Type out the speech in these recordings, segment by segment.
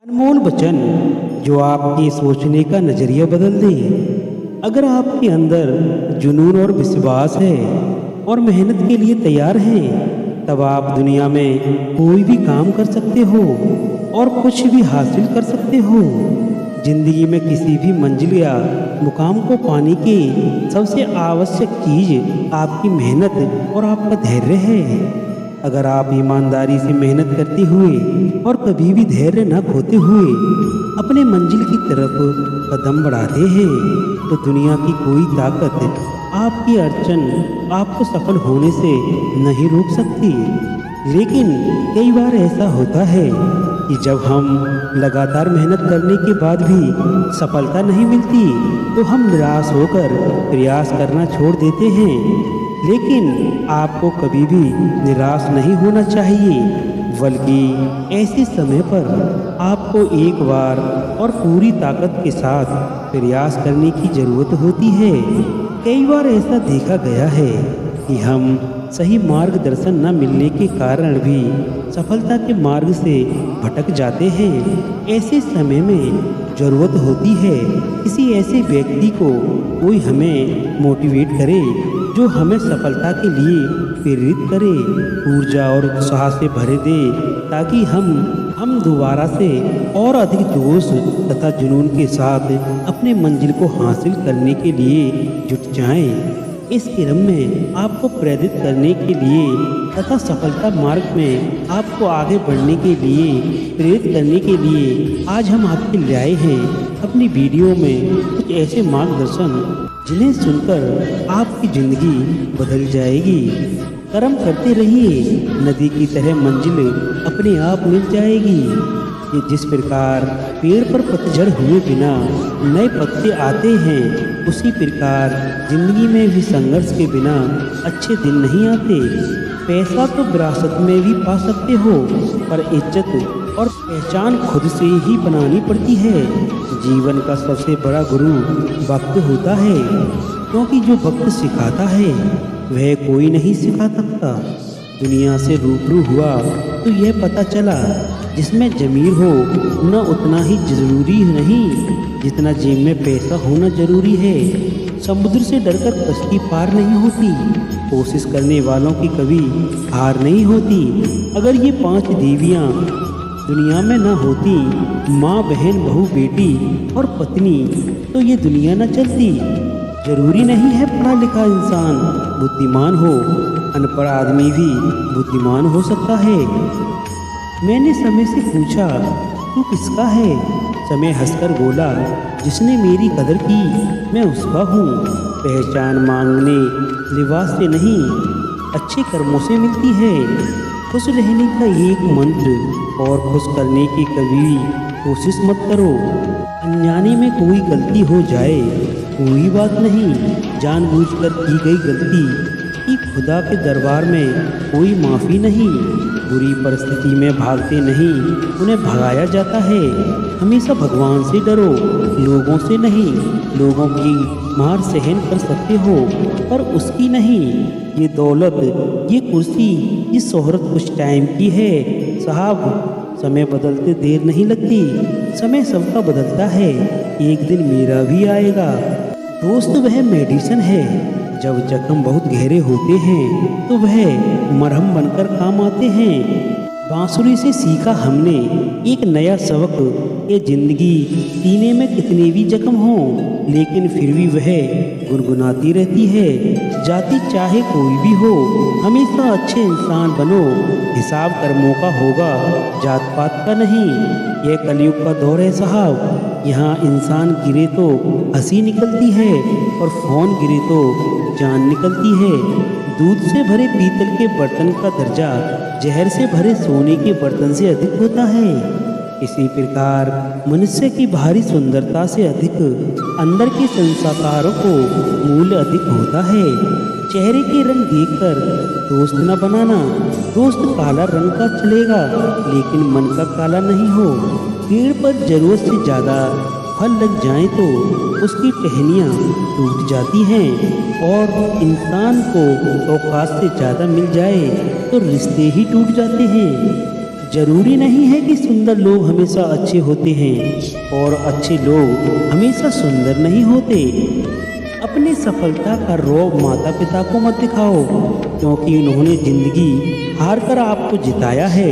अनमोल वचन जो आपके सोचने का नज़रिया बदल दे। अगर आपके अंदर जुनून और विश्वास है और मेहनत के लिए तैयार हैं, तब आप दुनिया में कोई भी काम कर सकते हो और कुछ भी हासिल कर सकते हो। जिंदगी में किसी भी मंजिल या मुकाम को पाने की सबसे आवश्यक चीज़ आपकी मेहनत और आपका धैर्य है। अगर आप ईमानदारी से मेहनत करते हुए और कभी भी धैर्य न खोते हुए अपने मंजिल की तरफ कदम बढ़ाते हैं, तो दुनिया की कोई ताकत आपकी अड़चन आपको सफल होने से नहीं रोक सकती। लेकिन कई बार ऐसा होता है कि जब हम लगातार मेहनत करने के बाद भी सफलता नहीं मिलती, तो हम निराश होकर प्रयास करना छोड़ देते हैं। लेकिन आपको कभी भी निराश नहीं होना चाहिए, बल्कि ऐसे समय पर आपको एक बार और पूरी ताकत के साथ प्रयास करने की ज़रूरत होती है। कई बार ऐसा देखा गया है कि हम सही मार्गदर्शन न मिलने के कारण भी सफलता के मार्ग से भटक जाते हैं। ऐसे समय में ज़रूरत होती है किसी ऐसे व्यक्ति को कोई हमें मोटिवेट करे, जो हमें सफलता के लिए प्रेरित करे, ऊर्जा और उत्साह से भरे दे, ताकि हम दोबारा से और अधिक जोश तथा जुनून के साथ अपने मंजिल को हासिल करने के लिए जुट जाएं। इस क्रम में आपको प्रेरित करने के लिए तथा सफलता मार्ग में आपको आगे बढ़ने के लिए प्रेरित करने के लिए आज हम आपके लिए आए हैं अपनी वीडियो में कुछ ऐसे मार्गदर्शन जिन्हें सुनकर आपकी ज़िंदगी बदल जाएगी। कर्म करते रहिए, नदी की तरह मंजिल अपने आप मिल जाएगी। ये जिस प्रकार पेड़ पर पतझड़ हुए बिना नए पत्ते आते हैं, उसी प्रकार जिंदगी में भी संघर्ष के बिना अच्छे दिन नहीं आते। पैसा तो विरासत में भी पा सकते हो, पर इज्जत और पहचान खुद से ही बनानी पड़ती है। जीवन का सबसे बड़ा गुरु वक्त होता है, क्योंकि जो वक्त सिखाता है वह कोई नहीं सिखा सकता। दुनिया से रूबरू हुआ तो यह पता चला, जिसमें ज़मीर हो न उतना ही ज़रूरी नहीं जितना जेब में पैसा होना ज़रूरी है। समुद्र से डरकर कश्ती पार नहीं होती, कोशिश करने वालों की कभी हार नहीं होती। अगर ये 5 देवियाँ दुनिया में न होती, माँ, बहन, बहू, बेटी और पत्नी, तो ये दुनिया न चलती। जरूरी नहीं है पढ़ा लिखा इंसान बुद्धिमान हो, अनपढ़ आदमी भी बुद्धिमान हो सकता है। मैंने समय से पूछा, तू किसका है? समय हंसकर बोला, जिसने मेरी कदर की मैं उसका हूँ। पहचान मांगने लिबास से नहीं, अच्छे कर्मों से मिलती है। खुश रहने का एक मंत्र और खुश करने की कभी कोशिश मत करो। अनजाने में कोई गलती हो जाए कोई बात नहीं, जानबूझकर की गई गलती कि खुदा के दरबार में कोई माफ़ी नहीं। बुरी परिस्थिति में भागते नहीं, उन्हें भगाया जाता है। हमेशा भगवान से डरो, लोगों से नहीं। लोगों की मार सहन कर सकते हो, पर उसकी नहीं। ये दौलत, ये कुर्सी, ये शोहरत कुछ टाइम की है साहब। समय बदलते देर नहीं लगती, समय सबका बदलता है। एक दिन मेरा भी आएगा। दोस्त वह मेडिसिन है, जब जख्म बहुत गहरे होते हैं तो वह मरहम बनकर काम आते हैं। बांसुरी से सीखा हमने एक नया सबक, ये जिंदगी सीने में कितने भी जख्म हों, लेकिन फिर भी वह गुनगुनाती रहती है। जाति चाहे कोई भी हो, हमेशा अच्छे इंसान बनो। हिसाब कर्मों का होगा, जात पात का नहीं। यह कलयुग का दौर है साहब, यहाँ इंसान गिरे तो हंसी निकलती है और फ़ोन गिरे तो जान निकलती है। दूध से भरे पीतल के बर्तन का दर्जा जहर से भरे सोने के बर्तन से अधिक होता है। इसी प्रकार मनुष्य की बाहरी सुंदरता से अधिक अंदर के संस्कारों को मूल्य अधिक होता है। चेहरे के रंग देखकर दोस्त न बनाना। दोस्त काला रंग का चलेगा, लेकिन मन का काला नहीं हो। पेड़ पर जरूरत से ज़्यादा फल लग जाएं तो उसकी टहनियाँ टूट जाती हैं, और इंसान को औकात से ज़्यादा मिल जाए तो रिश्ते ही टूट जाते हैं। जरूरी नहीं है कि सुंदर लोग हमेशा अच्छे होते हैं और अच्छे लोग हमेशा सुंदर नहीं होते। अपनी सफलता का रौब माता पिता को मत दिखाओ, क्योंकि उन्होंने जिंदगी हार कर आपको जिताया है।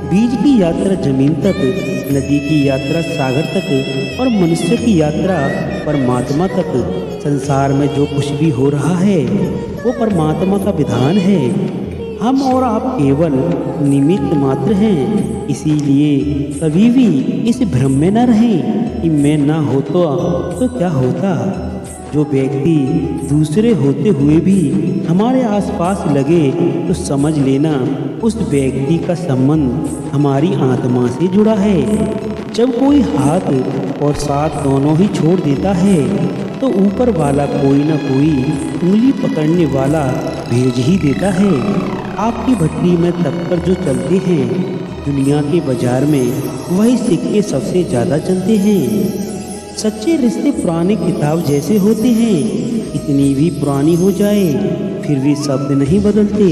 बीज की यात्रा जमीन तक, नदी की यात्रा सागर तक और मनुष्य की यात्रा परमात्मा तक। संसार में जो कुछ भी हो रहा है वो परमात्मा का विधान है। हम और आप केवल निमित्त मात्र हैं। इसीलिए कभी भी इस भ्रम में न रहें कि मैं ना होता तो क्या होता। जो व्यक्ति दूसरे होते हुए भी हमारे आसपास लगे तो समझ लेना उस व्यक्ति का संबंध हमारी आत्मा से जुड़ा है। जब कोई हाथ और साथ दोनों ही छोड़ देता है तो ऊपर वाला कोई ना कोई उंगली पकड़ने वाला भेज ही देता है। आपकी भट्टी में तपकर जो चलते हैं, दुनिया के बाजार में वही सिक्के सबसे ज़्यादा चलते हैं। सच्चे रिश्ते पुराने किताब जैसे होते हैं, इतनी भी पुरानी हो जाए फिर भी शब्द नहीं बदलते।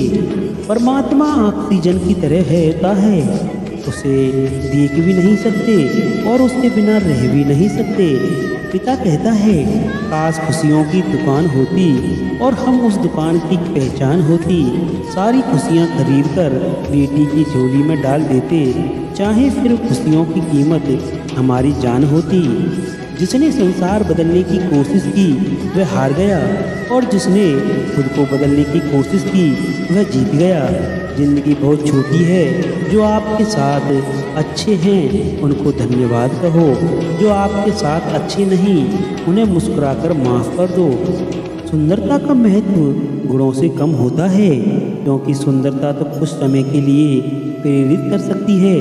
परमात्मा ऑक्सीजन की तरह होता है, उसे देख भी नहीं सकते और उसके बिना रह भी नहीं सकते। पिता कहता है काश खुशियों की दुकान होती और हम उस दुकान की पहचान होती। सारी खुशियाँ खरीद कर बेटी की झोली में डाल देते, चाहे फिर खुशियों की कीमत हमारी जान होती। जिसने संसार बदलने की कोशिश की वह हार गया और जिसने खुद को बदलने की कोशिश की वह जीत गया। ज़िंदगी बहुत छोटी है। जो आपके साथ अच्छे हैं उनको धन्यवाद कहो, जो आपके साथ अच्छे नहीं उन्हें मुस्कुराकर माफ़ कर दो। सुंदरता का महत्व गुणों से कम होता है, क्योंकि सुंदरता तो कुछ समय के लिए प्रेरित कर सकती है,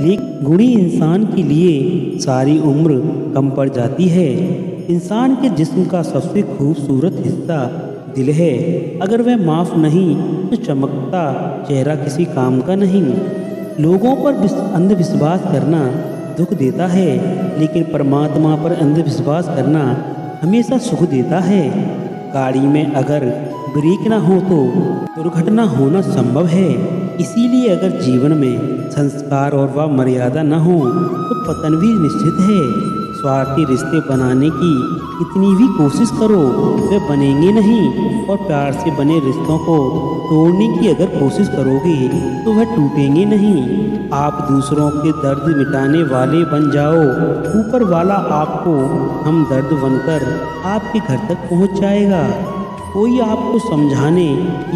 लेकिन गुणी इंसान के लिए सारी उम्र कम पड़ जाती है। इंसान के जिस्म का सबसे खूबसूरत हिस्सा दिल है। अगर वह माफ़ नहीं तो चमकता चेहरा किसी काम का नहीं। लोगों पर अंधविश्वास करना दुख देता है, लेकिन परमात्मा पर अंधविश्वास करना हमेशा सुख देता है। गाड़ी में अगर ब्रेक ना हो तो दुर्घटना होना संभव है। इसीलिए अगर जीवन में संस्कार और व मर्यादा न हो तो पतन भी निश्चित है। स्वार्थी रिश्ते बनाने की कितनी भी कोशिश करो वे बनेंगे नहीं, और प्यार से बने रिश्तों को तोड़ने की अगर कोशिश करोगे तो वह टूटेंगे नहीं। आप दूसरों के दर्द मिटाने वाले बन जाओ, ऊपर वाला आपको हमदर्द बनकर आपके घर तक पहुंच जाएगा। कोई आपको समझाने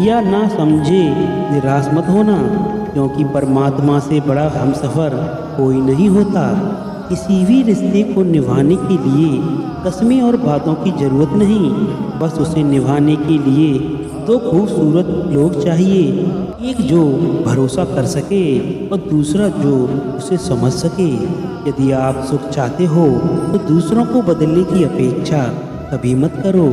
या ना समझे निराश मत होना, क्योंकि परमात्मा से बड़ा हमसफ़र कोई नहीं होता। किसी भी रिश्ते को निभाने के लिए कस्में और बातों की ज़रूरत नहीं, बस उसे निभाने के लिए दो खूबसूरत लोग चाहिए, एक जो भरोसा कर सके और दूसरा जो उसे समझ सके। यदि आप सुख चाहते हो तो दूसरों को बदलने की अपेक्षा कभी मत करो,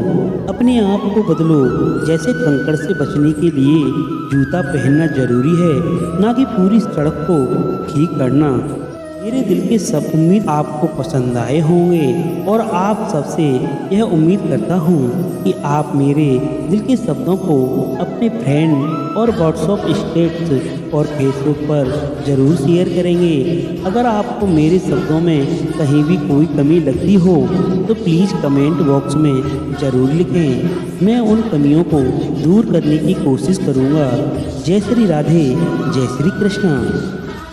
अपने आप को बदलो। जैसे कंकड़ से बचने के लिए जूता पहनना जरूरी है, ना कि पूरी सड़क को ठीक करना। मेरे दिल के सब उम्मीद आपको पसंद आए होंगे और आप सबसे यह उम्मीद करता हूँ कि आप मेरे दिल के शब्दों को अपने फ्रेंड और व्हाट्सएप स्टेटस और फेसबुक पर ज़रूर शेयर करेंगे। अगर आपको मेरे शब्दों में कहीं भी कोई कमी लगती हो तो प्लीज़ कमेंट बॉक्स में ज़रूर लिखें। मैं उन कमियों को दूर करने की कोशिश करूँगा। जय श्री राधे, जय श्री कृष्णा।